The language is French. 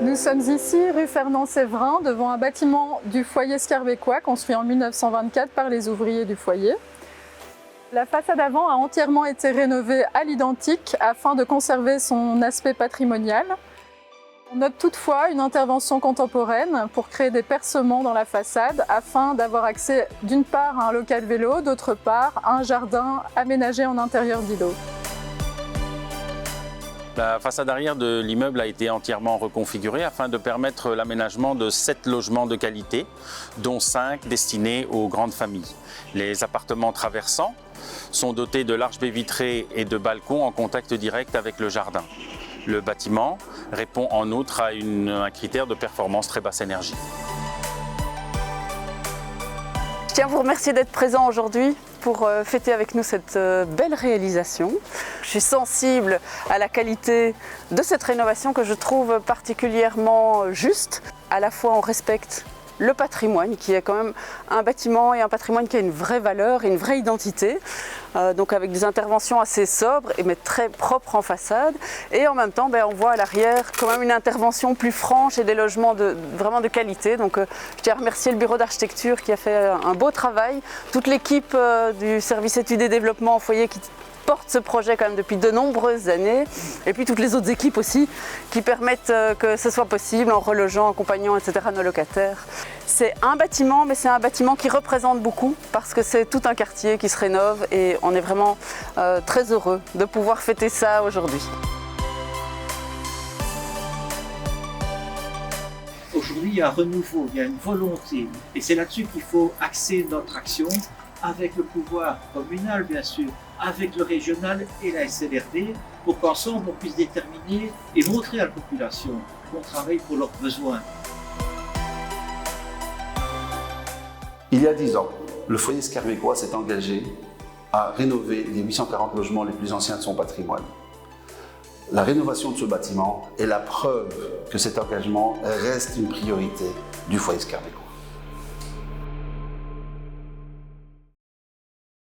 Nous sommes ici, rue Fernand-Séverin, devant un bâtiment du foyer Scarbecois, construit en 1924 par les ouvriers du foyer. La façade avant a entièrement été rénovée à l'identique afin de conserver son aspect patrimonial. On note toutefois une intervention contemporaine pour créer des percements dans la façade afin d'avoir accès d'une part à un local vélo, d'autre part à un jardin aménagé en intérieur d'îlot. La façade arrière de l'immeuble a été entièrement reconfigurée afin de permettre l'aménagement de 7 logements de qualité, dont 5 destinés aux grandes familles. Les appartements traversants sont dotés de larges baies vitrées et de balcons en contact direct avec le jardin. Le bâtiment répond en outre à un critère de performance très basse énergie. Je tiens à vous remercier d'être présent aujourd'hui pour fêter avec nous cette belle réalisation. Je suis sensible à la qualité de cette rénovation que je trouve particulièrement juste. À la fois on respecte le patrimoine qui est quand même un bâtiment et un patrimoine qui a une vraie valeur et une vraie identité. Donc avec des interventions assez sobres mais très propres en façade. Et en même temps, on voit à l'arrière quand même une intervention plus franche et des logements vraiment de qualité. Donc je tiens à remercier le bureau d'architecture qui a fait un beau travail, toute l'équipe du service études et développement en foyer qui porte ce projet quand même depuis de nombreuses années, et puis toutes les autres équipes aussi qui permettent que ce soit possible en relogeant, en accompagnant, etc. nos locataires. C'est un bâtiment, mais c'est un bâtiment qui représente beaucoup parce que c'est tout un quartier qui se rénove et on est vraiment très heureux de pouvoir fêter ça aujourd'hui. Aujourd'hui, il y a un renouveau, il y a une volonté et c'est là-dessus qu'il faut axer notre action avec le pouvoir communal bien sûr, avec le régional et la SLRD pour qu'ensemble on puisse déterminer et montrer à la population qu'on travaille pour leurs besoins. Il y a 10 ans, le foyer Scarbecois s'est engagé à rénover les 840 logements les plus anciens de son patrimoine. La rénovation de ce bâtiment est la preuve que cet engagement reste une priorité du foyer Scarbecois.